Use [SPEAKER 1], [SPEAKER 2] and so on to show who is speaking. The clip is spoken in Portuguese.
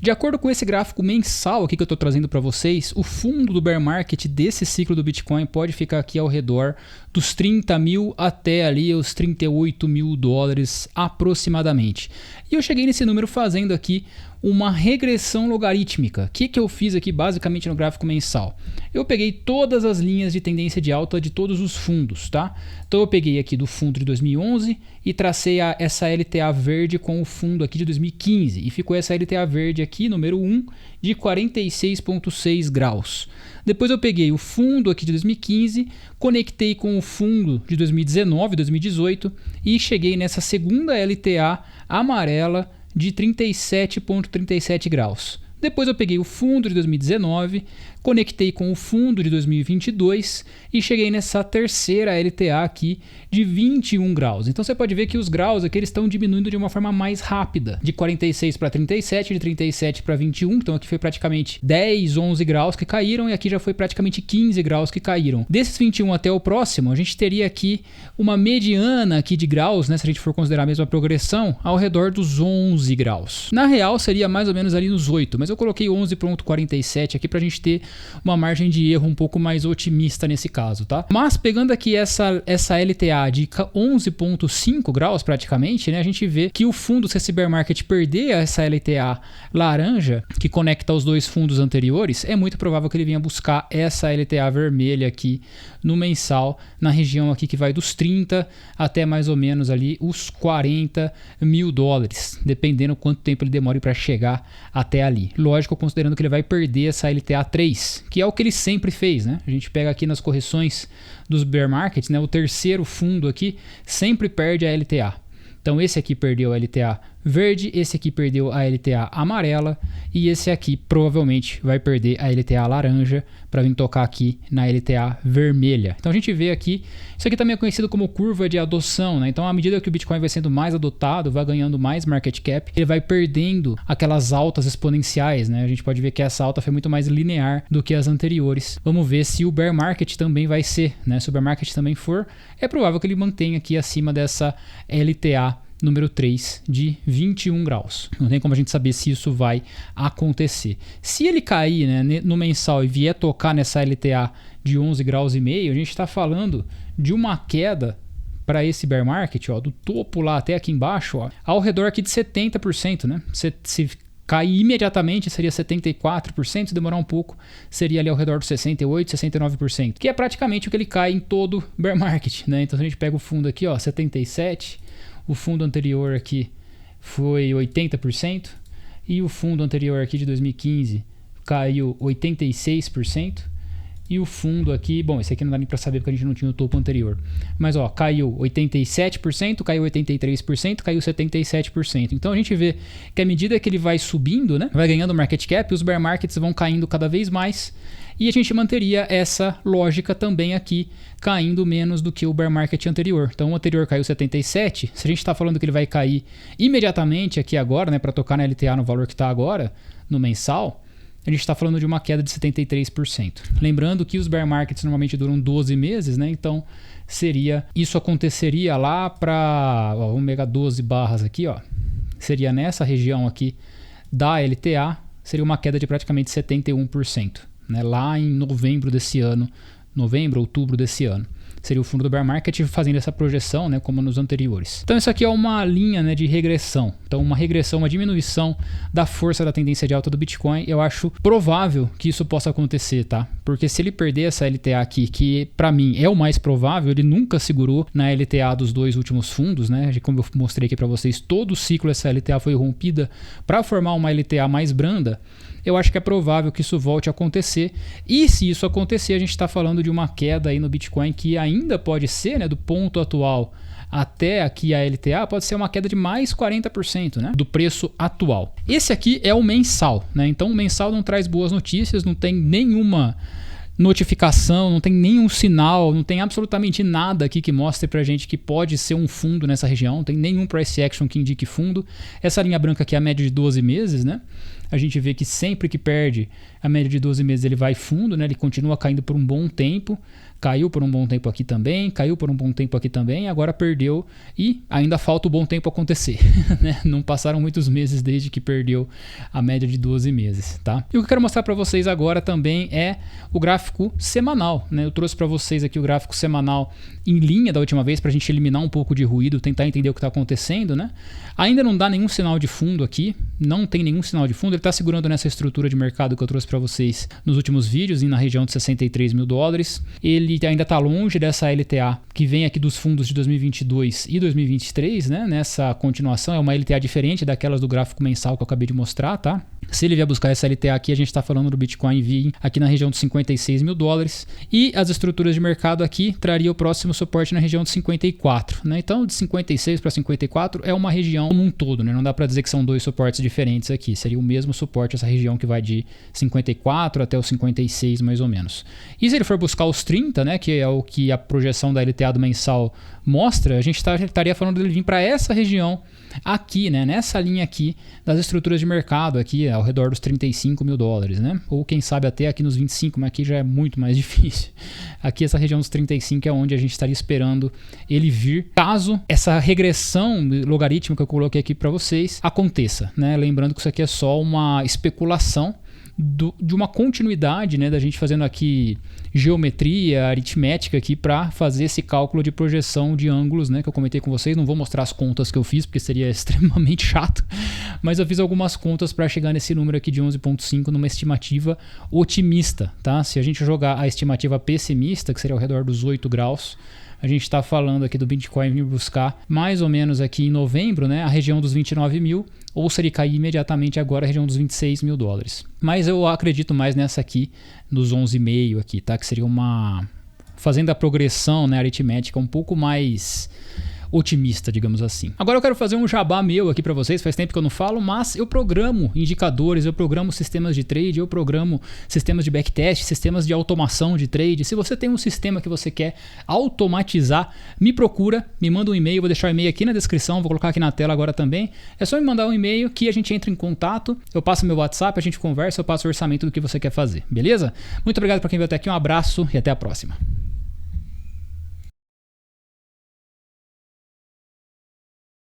[SPEAKER 1] De acordo com esse gráfico mensal aqui que eu estou trazendo para vocês, o fundo do bear market desse ciclo do Bitcoin pode ficar aqui ao redor dos 30 mil até ali os 38 mil dólares aproximadamente. E eu cheguei nesse número fazendo aqui uma regressão logarítmica. O que eu fiz aqui basicamente no gráfico mensal? Eu peguei todas as linhas de tendência de alta de todos os fundos, tá? Então eu peguei aqui do fundo de 2011 e tracei essa LTA verde com o fundo aqui de 2015. E ficou essa LTA verde aqui, número 1, de 46,6 graus. Depois eu peguei o fundo aqui de 2015, conectei com o fundo de 2019, 2018 e cheguei nessa segunda LTA amarela de 37,37 graus. Depois eu peguei o fundo de 2019, conectei com o fundo de 2022 e cheguei nessa terceira LTA aqui de 21 graus. Então você pode ver que os graus aqui eles estão diminuindo de uma forma mais rápida, de 46 para 37, de 37 para 21. Então aqui foi praticamente 10, 11 graus que caíram e aqui já foi praticamente 15 graus que caíram. Desses 21 até o próximo, a gente teria aqui uma mediana aqui de graus, né, se a gente for considerar a mesma progressão, ao redor dos 11 graus. Na real seria mais ou menos ali nos 8, mas eu coloquei 11,47 aqui para a gente ter uma margem de erro um pouco mais otimista nesse caso, tá? Mas pegando aqui essa LTA de 11,5 graus praticamente, né, a gente vê que o fundo, se esse bear market perder essa LTA laranja, que conecta os dois fundos anteriores, é muito provável que ele venha buscar essa LTA vermelha aqui no mensal, na região aqui que vai dos 30 até mais ou menos ali os 40 mil dólares, dependendo quanto tempo ele demore para chegar até ali. Lógico, considerando que ele vai perder essa LTA 3, que é o que ele sempre fez, né? A gente pega aqui nas correções dos bear markets, né? O terceiro fundo aqui sempre perde a LTA. Então esse aqui perdeu a LTA verde, esse aqui perdeu a LTA amarela e esse aqui provavelmente vai perder a LTA laranja para vir tocar aqui na LTA vermelha. Então a gente vê aqui, isso aqui também é conhecido como curva de adoção, né? Então à medida que o Bitcoin vai sendo mais adotado, vai ganhando mais market cap, ele vai perdendo aquelas altas exponenciais, né? A gente pode ver que essa alta foi muito mais linear do que as anteriores. Vamos ver se o bear market também vai ser, né? Se o bear market também for, é provável que ele mantenha aqui acima dessa LTA número 3 de 21 graus. Não tem como a gente saber se isso vai acontecer. Se ele cair, né, no mensal e vier tocar nessa LTA de 11 graus e meio, a gente está falando de uma queda para esse bear market, ó, do topo lá até aqui embaixo, ó, ao redor aqui de 70%, né? Se cair imediatamente seria 74%, se demorar um pouco seria ali ao redor de 68%, 69%, que é praticamente o que ele cai em todo bear market, né? Então se a gente pega o fundo aqui, ó, 77%, o fundo anterior aqui foi 80% e o fundo anterior aqui de 2015 caiu 86%. E o fundo aqui, bom, esse aqui não dá nem para saber porque a gente não tinha o topo anterior. Mas ó, caiu 87%, caiu 83%, caiu 77%. Então a gente vê que à medida que ele vai subindo, né, vai ganhando market cap, os bear markets vão caindo cada vez mais. E a gente manteria essa lógica também aqui, caindo menos do que o bear market anterior. Então o anterior caiu 77%. Se a gente está falando que ele vai cair imediatamente aqui agora, né, para tocar na LTA no valor que está agora, no mensal, a gente está falando de uma queda de 73%. Lembrando que os bear markets normalmente duram 12 meses, né? Então isso aconteceria lá para, vamos pegar 12 barras aqui, ó. Seria nessa região aqui da LTA, seria uma queda de praticamente 71%, né? Lá em novembro desse ano, outubro desse ano. Seria o fundo do bear market fazendo essa projeção, né, como nos anteriores. Então isso aqui é uma linha, né, de regressão. Então uma regressão, uma diminuição da força da tendência de alta do Bitcoin. Eu acho provável que isso possa acontecer, tá? Porque se ele perder essa LTA aqui, que para mim é o mais provável, ele nunca segurou na LTA dos dois últimos fundos, né? Como eu mostrei aqui para vocês, todo o ciclo essa LTA foi rompida para formar uma LTA mais branda. Eu acho que é provável que isso volte a acontecer. E se isso acontecer, a gente está falando de uma queda aí no Bitcoin que ainda pode ser, né, do ponto atual até aqui a LTA, pode ser uma queda de mais 40%, né, do preço atual. Esse aqui é o mensal, né? Então o mensal não traz boas notícias, não tem nenhuma notificação, não tem nenhum sinal, não tem absolutamente nada aqui que mostre pra gente que pode ser um fundo nessa região, não tem nenhum price action que indique fundo. Essa linha branca aqui é a média de 12 meses, né? a gente vê que sempre que perde a média de 12 meses ele vai fundo, né? Ele continua caindo por um bom tempo, caiu por um bom tempo aqui também, caiu por um bom tempo aqui também, agora perdeu e ainda falta o bom tempo acontecer, né? Não passaram muitos meses desde que perdeu a média de 12 meses, tá? E o que eu quero mostrar para vocês agora também é o gráfico semanal, né? Eu trouxe para vocês aqui o gráfico semanal em linha da última vez para a gente eliminar um pouco de ruído, tentar entender o que está acontecendo, né? Ainda não dá nenhum sinal de fundo aqui, não tem nenhum sinal de fundo, ele está segurando nessa estrutura de mercado que eu trouxe para vocês nos últimos vídeos, na região de 63 mil dólares. Ele ainda está longe dessa LTA que vem aqui dos fundos de 2022 e 2023, né? Nessa continuação, é uma LTA diferente daquelas do gráfico mensal que eu acabei de mostrar, tá? Se ele vier buscar essa LTA aqui, a gente está falando do Bitcoin vir aqui na região de 56 mil dólares. E as estruturas de mercado aqui traria o próximo suporte na região de 54. Né? Então, de 56 para 54 é uma região como um todo. Né? Não dá para dizer que são dois suportes diferentes aqui. Seria o mesmo suporte, essa região que vai de 54 até os 56 mais ou menos. E se ele for buscar os 30, né, que é o que a projeção da LTA do mensal mostra, a gente estaria falando dele vir para essa região aqui, né, nessa linha aqui das estruturas de mercado aqui ao redor dos 35 mil dólares, né? Ou quem sabe até aqui nos 25, mas aqui já é muito mais difícil. Aqui essa região dos 35 é onde a gente estaria esperando ele vir, caso essa regressão logarítmica que eu coloquei aqui para vocês aconteça, né? Lembrando que isso aqui é só uma especulação de uma continuidade, né, da gente fazendo aqui geometria, aritmética aqui para fazer esse cálculo de projeção de ângulos, né, que eu comentei com vocês. Não vou mostrar as contas que eu fiz porque seria extremamente chato, mas eu fiz algumas contas para chegar nesse número aqui de 11.5 numa estimativa otimista, tá? Se a gente jogar a estimativa pessimista, que seria ao redor dos 8 graus, a gente está falando aqui do Bitcoin vir buscar mais ou menos aqui em novembro, né, a região dos 29 mil, ou se ele cair imediatamente agora a região dos 26 mil dólares. Mas eu acredito mais nessa aqui, dos 11,5 aqui, tá? Que seria uma... fazendo a progressão, né, aritmética um pouco mais otimista, digamos assim. Agora eu quero fazer um jabá meu aqui para vocês, faz tempo que eu não falo, mas eu programo indicadores, eu programo sistemas de trade, eu programo sistemas de backtest, sistemas de automação de trade. Se você tem um sistema que você quer automatizar, me procura, me manda um e-mail, vou deixar o e-mail aqui na descrição, vou colocar aqui na tela agora também. É só me mandar um e-mail que a gente entra em contato, eu passo meu WhatsApp, a gente conversa, eu passo o orçamento do que você quer fazer, beleza? Muito obrigado para quem veio até aqui, um abraço e até a próxima.